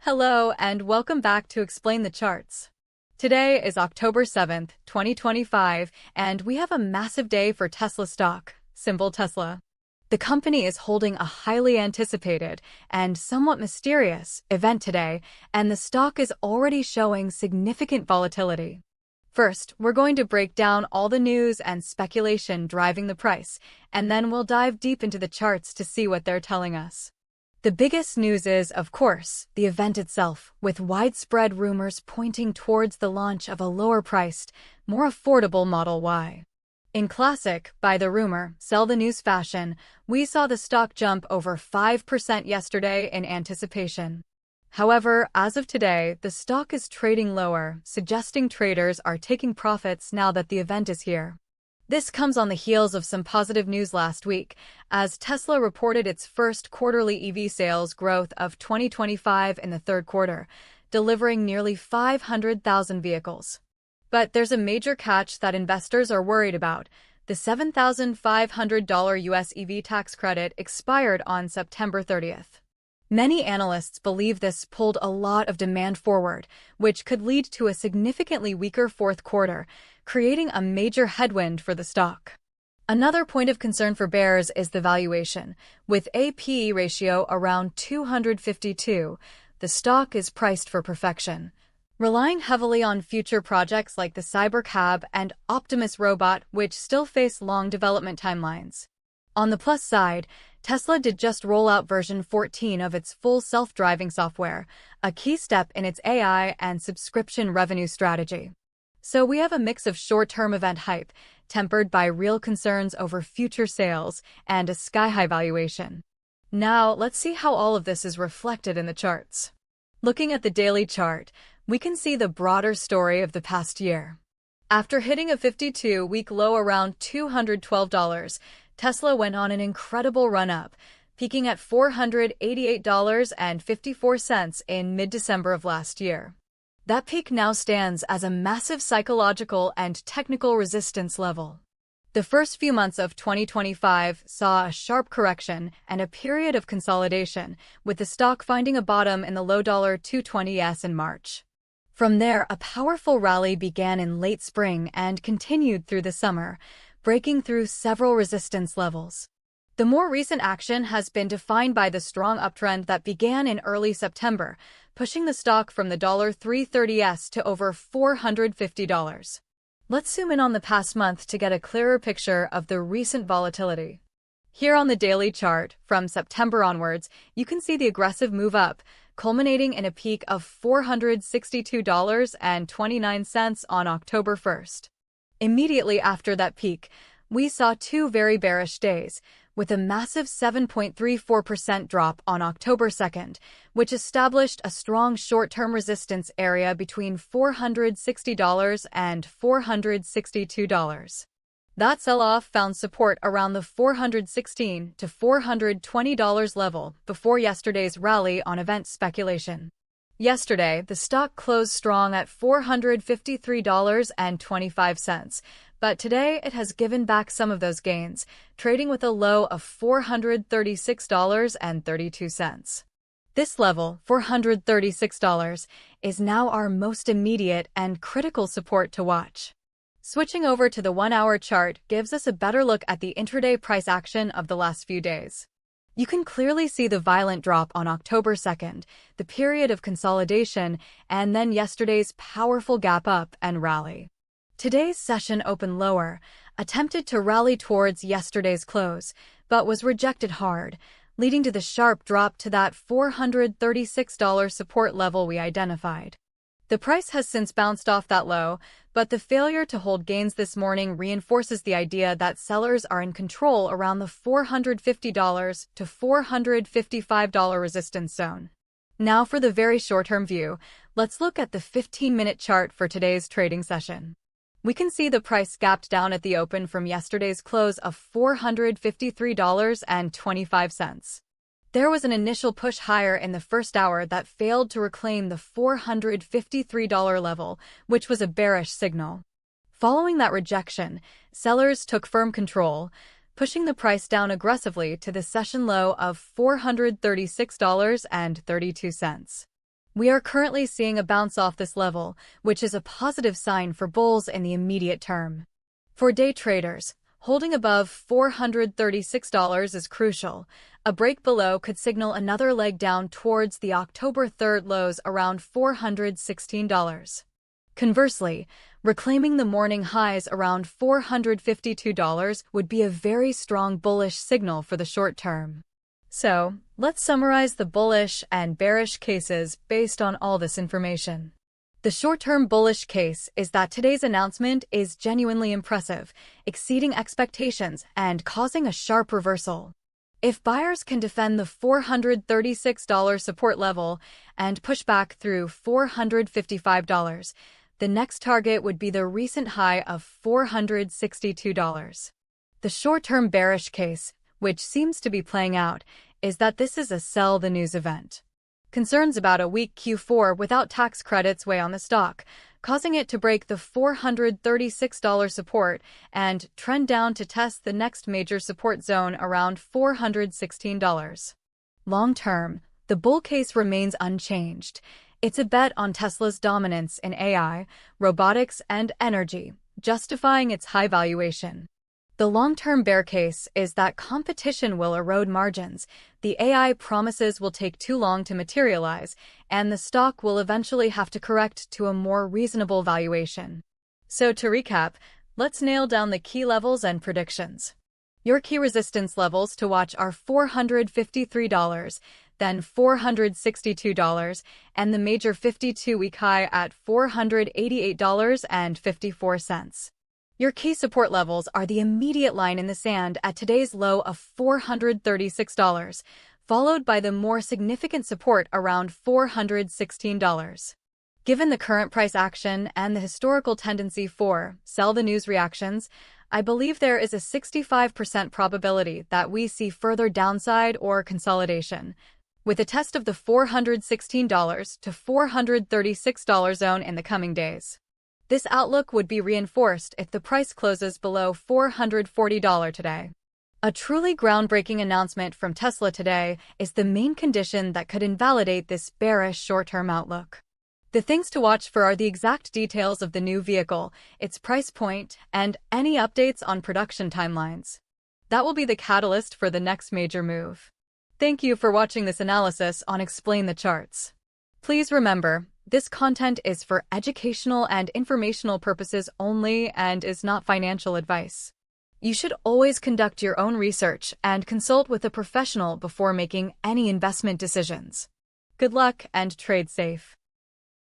Hello and welcome back to Explain the Charts. Today is October 7th, 2025, and we have a massive day for Tesla stock, symbol Tesla. The company is holding a highly anticipated and somewhat mysterious event today, and the stock is already showing significant volatility. First, we're going to break down all the news and speculation driving the price, and then we'll dive deep into the charts to see what they're telling us. The biggest news is, of course, the event itself, with widespread rumors pointing towards the launch of a lower-priced, more affordable Model Y. In classic, buy the rumor, sell the news fashion, we saw the stock jump over 5% yesterday in anticipation. However, as of today, the stock is trading lower, suggesting traders are taking profits now that the event is here. This comes on the heels of some positive news last week, as Tesla reported its first quarterly EV sales growth of 2025 in the third quarter, delivering nearly 500,000 vehicles. But there's a major catch that investors are worried about. The $7,500 US EV tax credit expired on September 30th. Many analysts believe this pulled a lot of demand forward, which could lead to a significantly weaker fourth quarter, creating a major headwind for the stock. Another point of concern for bears is the valuation. With a P/E ratio around 252, the stock is priced for perfection. Relying heavily on future projects like the Cybercab and Optimus robot, which still face long development timelines. On the plus side, Tesla did just roll out version 14 of its full self-driving software, a key step in its AI and subscription revenue strategy. So we have a mix of short-term event hype, tempered by real concerns over future sales and a sky-high valuation. Now, let's see how all of this is reflected in the charts. Looking at the daily chart, we can see the broader story of the past year. After hitting a 52-week low around $212, Tesla went on an incredible run-up, peaking at $488.54 in mid-December of last year. That peak now stands as a massive psychological and technical resistance level. The first few months of 2025 saw a sharp correction and a period of consolidation, with the stock finding a bottom in the low $220s in March. From there, a powerful rally began in late spring and continued through the summer, breaking through several resistance levels. The more recent action has been defined by the strong uptrend that began in early September, pushing the stock from the $330s to over $450. Let's zoom in on the past month to get a clearer picture of the recent volatility. Here on the daily chart, from September onwards, you can see the aggressive move up, culminating in a peak of $462.29 on October 1st. Immediately after that peak, we saw two very bearish days, with a massive 7.34% drop on October 2nd, which established a strong short-term resistance area between $460 and $462. That sell-off found support around the $416 to $420 level before yesterday's rally on event speculation. Yesterday, the stock closed strong at $453.25, but today it has given back some of those gains, trading with a low of $436.32. This level, $436, is now our most immediate and critical support to watch. Switching over to the one-hour chart gives us a better look at the intraday price action of the last few days. You can clearly see the violent drop on October 2nd, the period of consolidation, and then yesterday's powerful gap up and rally. Today's session opened lower, attempted to rally towards yesterday's close, but was rejected hard, leading to the sharp drop to that $436 support level we identified. The price has since bounced off that low, but the failure to hold gains this morning reinforces the idea that sellers are in control around the $450 to $455 resistance zone. Now for the very short-term view, let's look at the 15-minute chart for today's trading session. We can see the price gapped down at the open from yesterday's close of $453.25. There was an initial push higher in the first hour that failed to reclaim the $453 level, which was a bearish signal. Following that rejection, sellers took firm control, pushing the price down aggressively to the session low of $436.32. We are currently seeing a bounce off this level, which is a positive sign for bulls in the immediate term. For day traders, holding above $436 is crucial. A break below could signal another leg down towards the October 3rd lows around $416. Conversely, reclaiming the morning highs around $452 would be a very strong bullish signal for the short term. So, let's summarize the bullish and bearish cases based on all this information. The short-term bullish case is that today's announcement is genuinely impressive, exceeding expectations and causing a sharp reversal. If buyers can defend the $436 support level and push back through $455, the next target would be the recent high of $462. The short-term bearish case, which seems to be playing out, is that this is a sell the news event. Concerns about a weak Q4 without tax credits weigh on the stock, causing it to break the $436 support and trend down to test the next major support zone around $416. Long term, the bull case remains unchanged. It's a bet on Tesla's dominance in AI, robotics, and energy, justifying its high valuation. The long-term bear case is that competition will erode margins, the AI promises will take too long to materialize, and the stock will eventually have to correct to a more reasonable valuation. So to recap, let's nail down the key levels and predictions. Your key resistance levels to watch are $453, then $462, and the major 52-week high at $488.54. Your key support levels are the immediate line in the sand at today's low of $436, followed by the more significant support around $416. Given the current price action and the historical tendency for sell the news reactions, I believe there is a 65% probability that we see further downside or consolidation, with a test of the $416 to $436 zone in the coming days. This outlook would be reinforced if the price closes below $440 today. A truly groundbreaking announcement from Tesla today is the main condition that could invalidate this bearish short-term outlook. The things to watch for are the exact details of the new vehicle, its price point, and any updates on production timelines. That will be the catalyst for the next major move. Thank you for watching this analysis on Explain the Charts. Please remember, this content is for educational and informational purposes only and is not financial advice. You should always conduct your own research and consult with a professional before making any investment decisions. Good luck and trade safe.